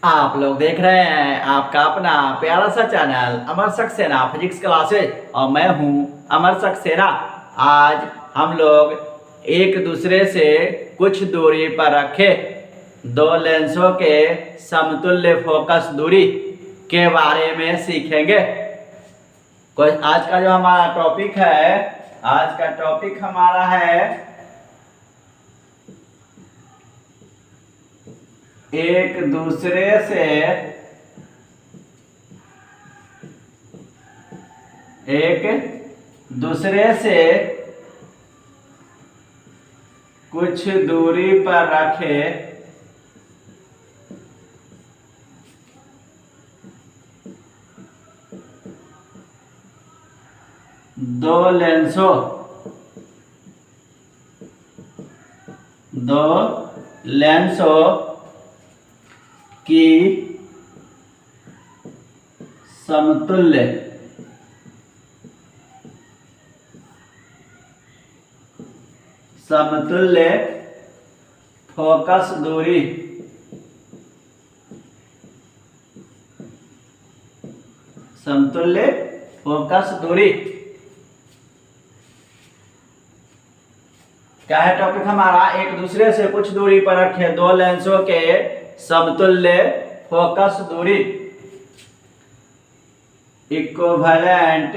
आप लोग देख रहे हैं आपका अपना प्यारा सा चैनल अमर सक्सेना फिजिक्स क्लासेज और मैं हूं अमर सक्सेना। आज हम लोग एक दूसरे से कुछ दूरी पर रखे दो लेंसों के समतुल्य फोकस दूरी के बारे में सीखेंगे। आज का जो हमारा टॉपिक है, आज का टॉपिक हमारा है एक दूसरे से कुछ दूरी पर रखे दो लेंसों की समतुल्य फोकस दूरी क्या है टॉपिक हमारा? एक दूसरे से कुछ दूरी पर रखे दो लेंसों के समतुल्य फोकस दूरी, equivalent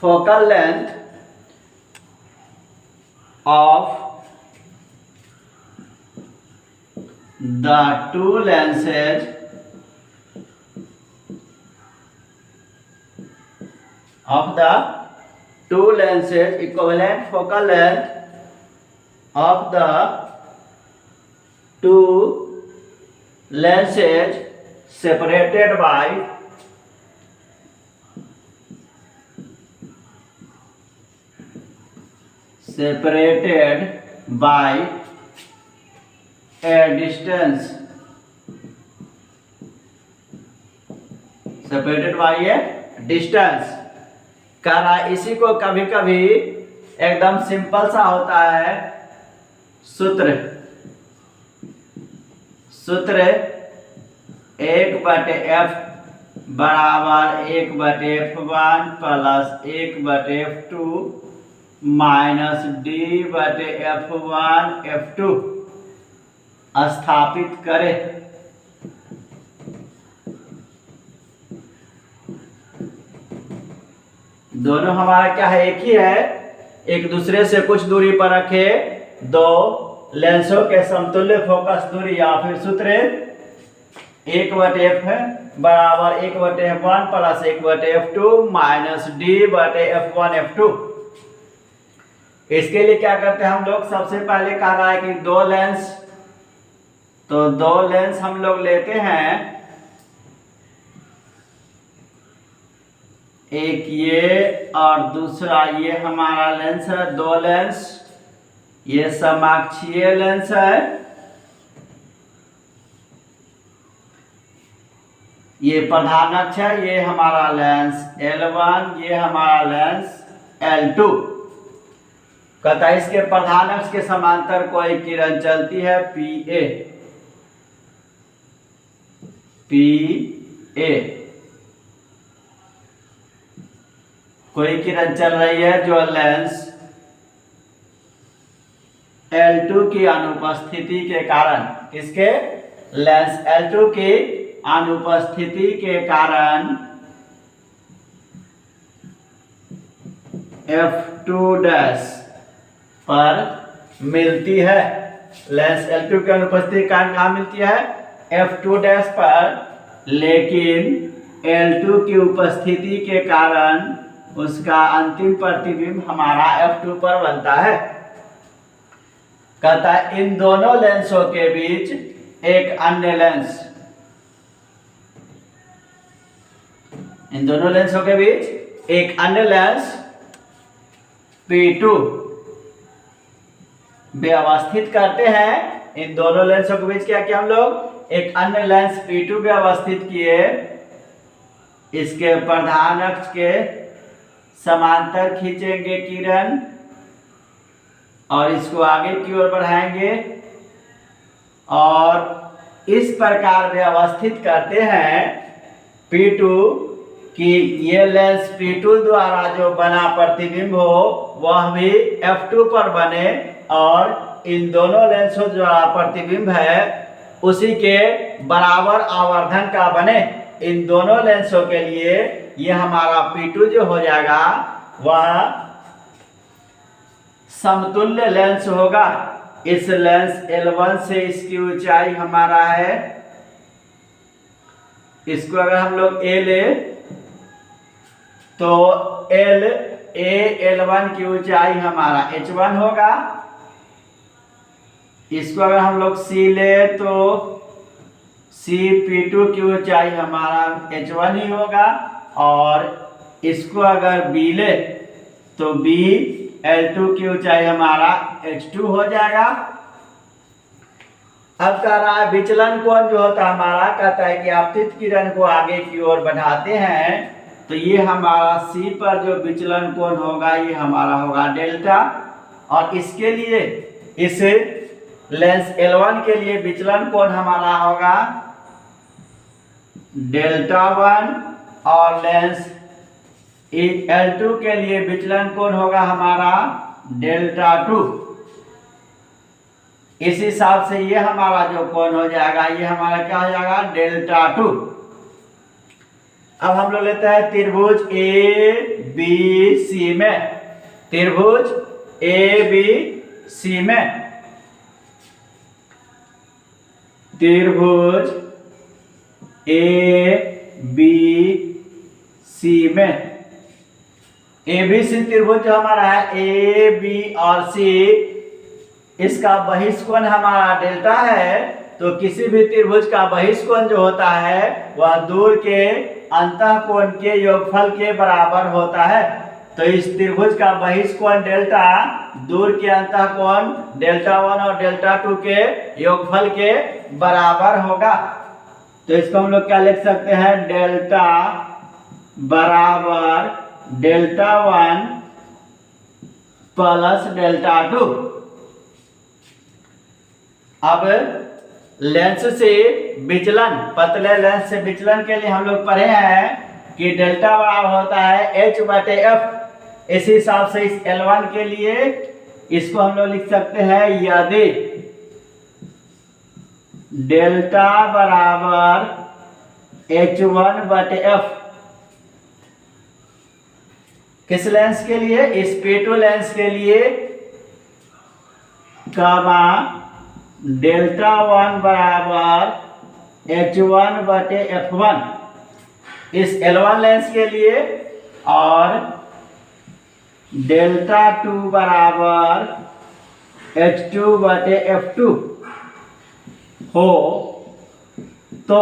focal length, of the two lenses equivalent focal length of the two lenses separated by a distance, कर रहा है। इसी को कभी कभी एकदम सिंपल सा होता है सूत्र 1/f बराबर 1/f1 plus 1/f2 minus d/f1 f2 स्थापित करें। दोनों हमारा क्या है? एक ही है। एक दूसरे से कुछ दूरी पर रखे दो लेंसों के समतुल्य फोकस दूरी या फिर सूत्र 1/f बराबर 1/f1 plus 1/f2 minus d/f1 f2। इसके लिए क्या करते हैं हम लोग? सबसे पहले कह रहा है कि दो लेंस हम लोग लेते हैं, एक ये और दूसरा ये हमारा लेंस है। दो लेंस, ये समअक्षीय लेंस है, ये प्रधान अक्ष है, ये हमारा लेंस L1, ये हमारा लेंस L2। कहता है इसके प्रधान अक्ष के समांतर कोई किरण चलती है PA, कोई किरण चल रही है जो लेंस L2 की अनुपस्थिति के कारण, किसके? लेंस L2 की अनुपस्थिति के कारण F2 डैश पर मिलती है। लेंस L2 की अनुपस्थिति के कारण कहाँ मिलती है? F2 डैश पर। लेकिन L2 की उपस्थिति के कारण उसका अंतिम प्रतिबिंब हमारा F2 पर बनता है। कहता है इन दोनों लेंसों के बीच एक अन्य लेंस, P2 व्यवस्थित करते हैं, इन दोनों लेंसों के बीच क्या किया हम लोग, एक अन्य लेंस P2 व्यवस्थित किए, इसके प्रधान अक्ष के समांतर खींचेंगे किरण और इसको आगे की ओर बढ़ाएंगे और इस प्रकार व्यवस्थित करते हैं P2 कि ये लेंस P2 द्वारा जो बना प्रतिबिंब हो वह भी F2 पर बने और इन दोनों लेंसों द्वारा प्रतिबिंब है उसी के बराबर आवर्धन का बने। इन दोनों लेंसों के लिए ये हमारा P2 जो हो जाएगा वह समतुल्य लेंस होगा। इस लेंस L1 से इसकी ऊंचाई हमारा है, इसको अगर हम लोग A ले तो L1 की ऊंचाई हमारा H1 होगा। इसको अगर हम लोग C ले तो P2 की ऊंचाई हमारा H1 ही होगा और इसको अगर B ले तो L2 की ऊंचाई हमारा H2 हो जाएगा। अब कह रहा है विचलन कोण जो होता है हमारा, कहता है कि आपतित किरण को आगे की ओर बढ़ाते हैं तो ये हमारा C पर जो विचलन कोण होगा ये हमारा होगा डेल्टा और इसके लिए इस लेंस L1 के लिए विचलन कोण हमारा होगा डेल्टा 1 और लेंस L2 के लिए विचलन कोण होगा हमारा डेल्टा 2। इस हिसाब से ये हमारा जो कोण हो जाएगा ये हमारा क्या हो जाएगा डेल्टा 2। अब हम लोग लेते हैं त्रिभुज ABC में, त्रिभुज ABC में, त्रिभुज ABC में ABC त्रिभुज जो हमारा है AB और C, इसका बहिष्कोण हमारा डेल्टा है। तो किसी भी त्रिभुज का बहिष्कोण जो होता है वह दूर के अंतःकोण के योगफल के बराबर होता है। तो इस त्रिभुज का बहिष्कोण डेल्टा दूर के अंतःकोण डेल्टा 1 और डेल्टा 2 के योगफल के बराबर होगा। तो इसको हम लोग क्या लिख सकते हैं, डेल्टा बराबर डेल्टा 1 प्लस डेल्टा 2। अब लेंस से विचलन, पतले लेंस से विचलन के लिए हम लोग पढ़े हैं कि डेल्टा बराबर होता है H/F। इसी हिसाब से इस L1 के लिए इसको हम लोग लिख सकते हैं यदि डेल्टा बराबर H1/F किस लेंस के लिए, इस P2 लेंस के लिए, कामा डेल्टा 1 बराबर H1/F1 इस L1 लेंस के लिए और डेल्टा 2 बराबर H2/F2 हो तो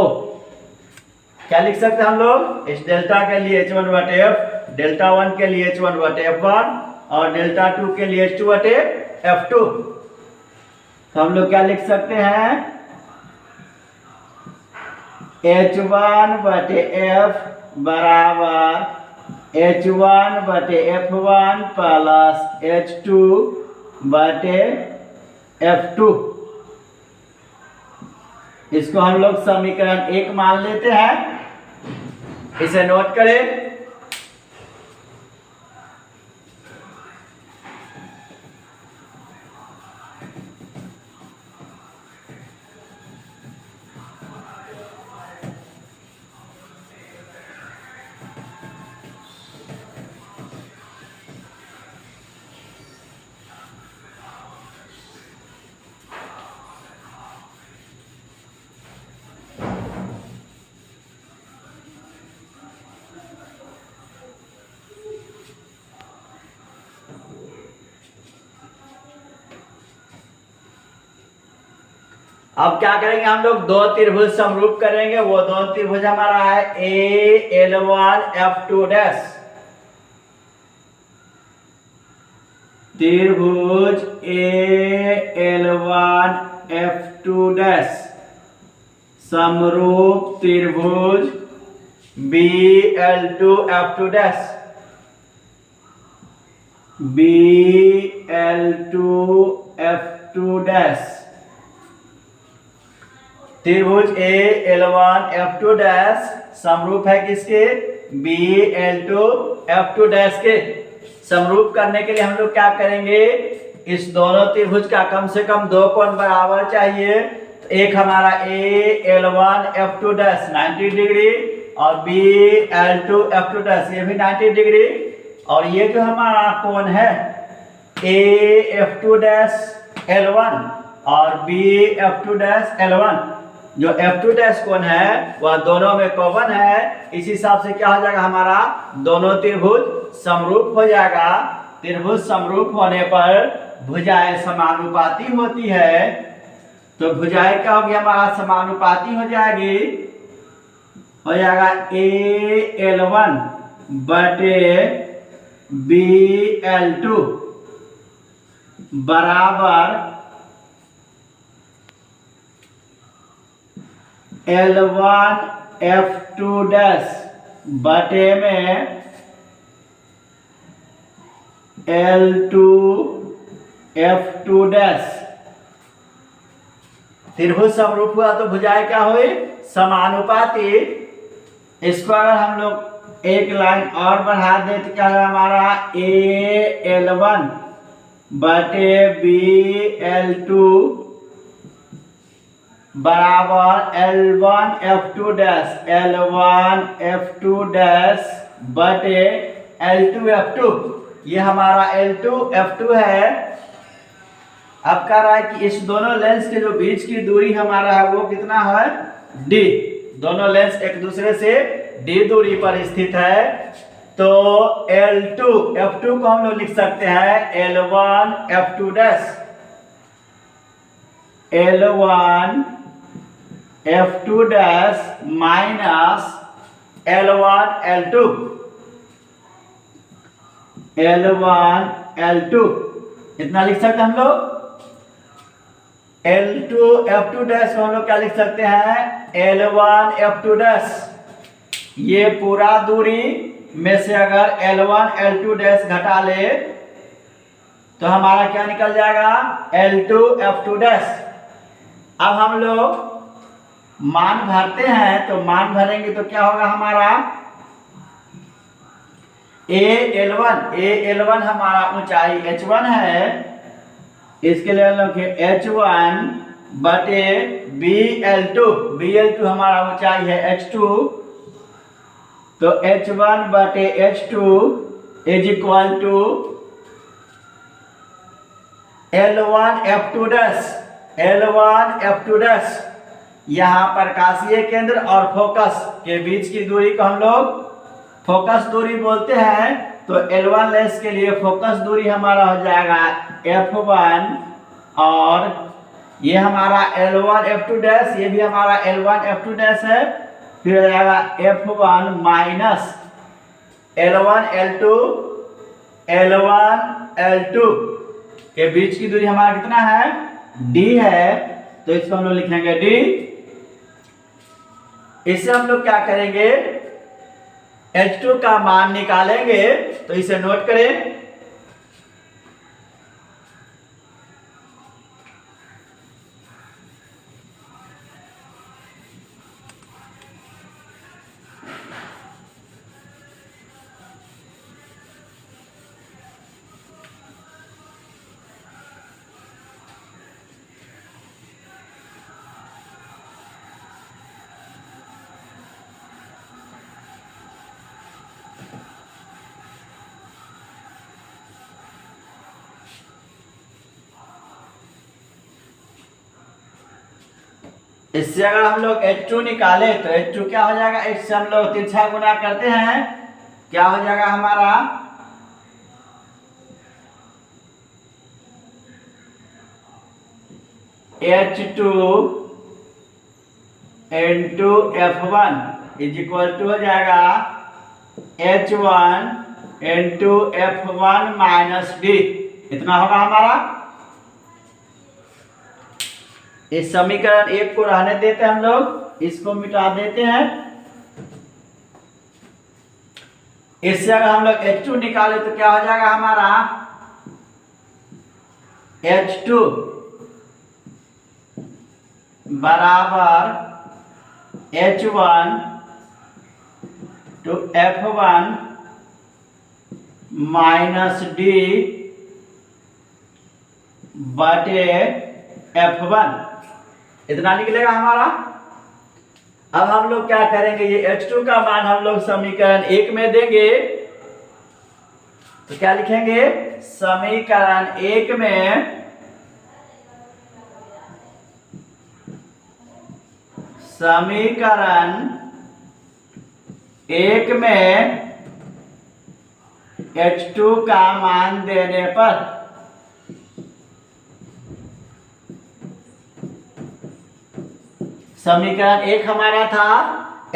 क्या लिख सकते हैं हम लोग, इस डेल्टा के लिए H1/F, डेल्टा 1 के लिए H1/F1 और डेल्टा 2 के लिए H2/F2। तो हम लोग क्या लिख सकते हैं, H1/F बराबर H1/F1 प्लस H2/F2। इसको हम लोग समीकरण 1 मान लेते हैं, इसे नोट करें। अब क्या करेंगे हम लोग, दो त्रिभुज समरूप करेंगे। वो दो त्रिभुज हमारा है AL1F2 डैश, त्रिभुज AL1F2 समरूप त्रिभुज BL2F2 BL2F2 त्रिभुज AL1F2 समरूप है किसके BL2F2 के। समरूप करने के लिए हम लोग क्या करेंगे, इस दोनों त्रिभुज का कम से कम दो कोण बराबर चाहिए। तो एक हमारा AL1F2 90 डिग्री और BL2F2 ये भी 90 डिग्री, और ये जो हमारा कोण है AF2 L1 और BF2 L1, जो F2 कोण है वह दोनों में कॉमन है। इस हिसाब से क्या हो जाएगा, हमारा दोनों त्रिभुज समरूप हो जाएगा। त्रिभुज समरूप होने पर भुजाएं समानुपाती होती है। तो भुजाएं क्या होगी, हमारा समानुपाती हो जाएगी, हो जाएगा AL1 बटे BL2 बराबर L1F2 बटे में L2F2। त्रिभुज समरूप हुआ तो भुजाएं क्या हुई, समानुपाती। इसको अगर हम लोग एक लाइन और बढ़ा दे तो क्या है, हमारा AL1 बटे BL2 बराबर L1F2 बटे L2F2। ये हमारा L2F2 है। अब कह रहा है कि इस दोनों लेंस के जो बीच की दूरी हमारा है वो कितना है, D। दोनों लेंस एक दूसरे से D दूरी पर स्थित है। तो L2F2 को हम लोग लिख सकते हैं L1F2 माइनस L1L2 इतना लिख सकते हैं हम लोग। L2F2 को हम लोग क्या लिख सकते हैं, L1F2। ये पूरा दूरी में से अगर L1L2 घटा ले तो हमारा क्या निकल जाएगा, L2F2। अब हम लोग मान भरते हैं, तो मान भरेंगे तो क्या होगा, हमारा AL1 हमारा ऊंचाई h1 है। इसके लिए हम लोग h1 बटे BL2 हमारा ऊंचाई है h2। तो h1 बटे h2 is equal to L1F2। यहाँ प्रकाशीय केंद्र और फोकस के बीच की दूरी को हम लोग फोकस दूरी बोलते हैं। तो L1 लेंस के लिए फोकस दूरी हमारा हो जाएगा F1, और ये हमारा L1F2, ये भी हमारा L1F2 है। फिर हो जाएगा F1 माइनस L1L2 के बीच की दूरी हमारा कितना है, D है। तो इसको हम लोग लिखेंगे D। इससे हम लोग क्या करेंगे, H2 का मान निकालेंगे। तो इसे नोट करें। इससे अगर हम लोग H2 निकाले तो H2 क्या हो जाएगा, इससे हम लोग तिरछा गुना करते हैं, क्या हो जाएगा हमारा H2 into F1 is equal to हो जाएगा H1 into F1 minus D। इतना होगा हमारा। इस समीकरण 1 को रहने देते हैं हम लोग, इसको मिटा देते हैं। इससे अगर हम लोग H2 निकाले तो क्या हो जाएगा हमारा, H2 बराबर H1 to F1 minus D बटे F1, इतना निकलेगा हमारा। अब हम लोग क्या करेंगे, ये H2 का मान हम लोग समीकरण 1 में देंगे, तो क्या लिखेंगे, समीकरण 1 में H2 का मान देने पर समीकरण 1 हमारा था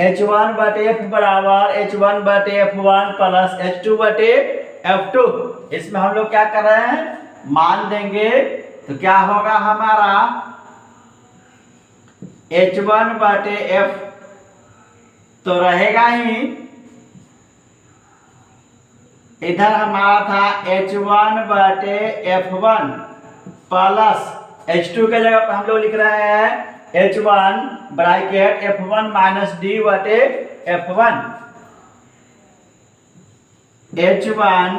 H1 बटे F बराबर H1 बटे F1 प्लस H2 बटे F2। इसमें हम लोग क्या कर रहे हैं, मान देंगे, तो क्या होगा हमारा H1 बटे F तो रहेगा ही, इधर हमारा था H1 बटे F1 प्लस H2 के जगह पर हम लोग लिख रहे हैं H1 bracket F1 minus D बटे F1, H1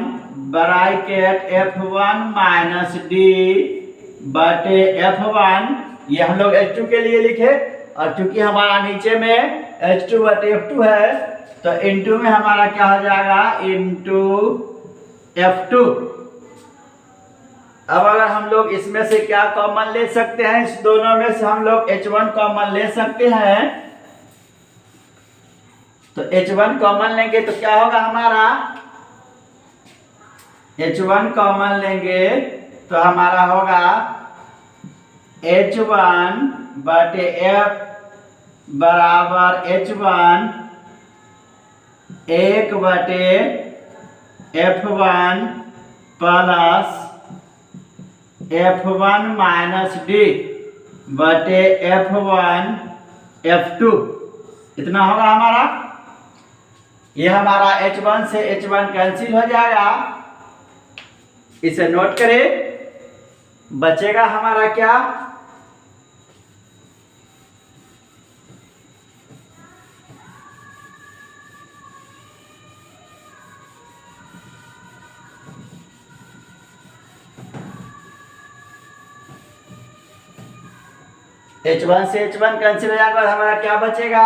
bracket F1 minus D बटे F1, ये हम लोग H2 के लिए लिखे, और चूंकि हमारा नीचे में H2 बटे F2 है तो इनटू में हमारा क्या हो जाएगा, इनटू F2। अब अगर हम लोग इसमें से क्या कॉमन ले सकते हैं, इस दोनों में से हम लोग H1 कॉमन ले सकते हैं, तो H1 कॉमन लेंगे तो क्या होगा हमारा, H1 कॉमन लेंगे तो हमारा होगा H1 बटे F बराबर H1 1 बटे F1 plus F1 minus D बटे F1 F2, इतना होगा हमारा। ये हमारा H1 से H1 कैंसिल हो जाएगा, इसे नोट करें। बचेगा हमारा क्या, H1 से H1 कैंसिल हो जाएगा, हमारा क्या बचेगा,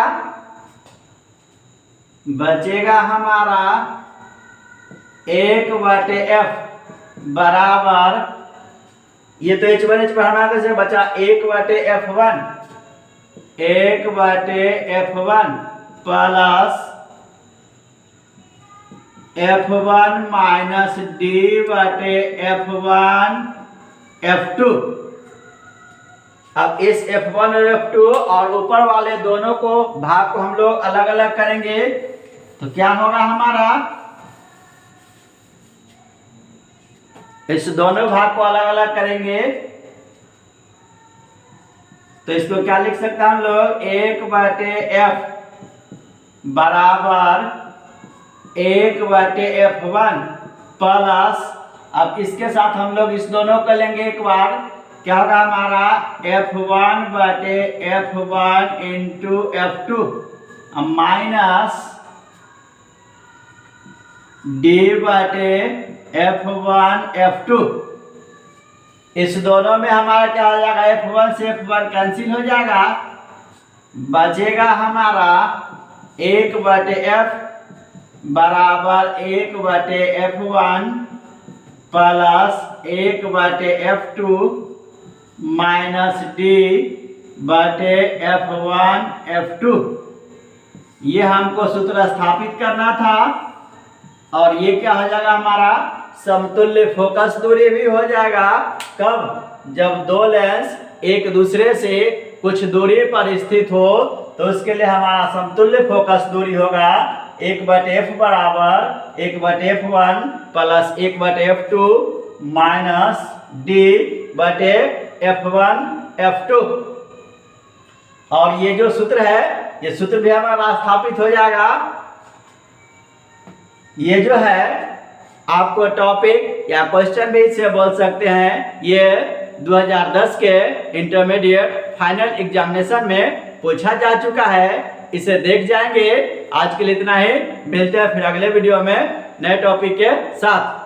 बचेगा हमारा 1 बटे F बराबर, ये तो H1 हमारा कैसे बचा, 1 बटे F1 plus F1 minus D बटे F1 F2। अब इस F1 और F2 और ऊपर वाले दोनों को भाग को हम लोग अलग अलग करेंगे, तो क्या होगा हमारा, इस दोनों भाग को अलग अलग करेंगे तो इसको क्या लिख सकते हैं हम लोग, 1 बटे F बराबर 1 बटे F1 प्लस, अब इसके साथ हम लोग इस दोनों को लेंगे एक बार, क्या होगा हमारा F1 बटे F1 into F2 minus D बटे F1 F2। इस दोनों में हमारा क्या हो जाएगा, F1 से F1 कैंसिल हो जाएगा, बचेगा हमारा 1 बटे F बराबर 1 बटे F1 प्लस 1 बटे F2 माइनस D बटे F1 F2। ये हमको सूत्र स्थापित करना था, और ये क्या हो जाएगा हमारा, समतुल्य फोकस दूरी भी हो जाएगा। कब, जब दो लेंस एक दूसरे से कुछ दूरी पर स्थित हो, तो उसके लिए हमारा समतुल्य फोकस दूरी होगा 1 बटे F बराबर 1 बटे F1 प्लस 1 बटे F2 माइनस डी बटे F1 F2। और ये जो सूत्र है, ये सूत्र भी हमारा स्थापित हो जाएगा। ये जो है आपको टॉपिक या क्वेश्चन भी इससे बोल सकते हैं, ये 2010 के इंटरमीडिएट फाइनल एग्जामिनेशन में पूछा जा चुका है, इसे देख जाएंगे। आज के लिए इतना ही, मिलते हैं फिर अगले वीडियो में नए टॉपिक के साथ।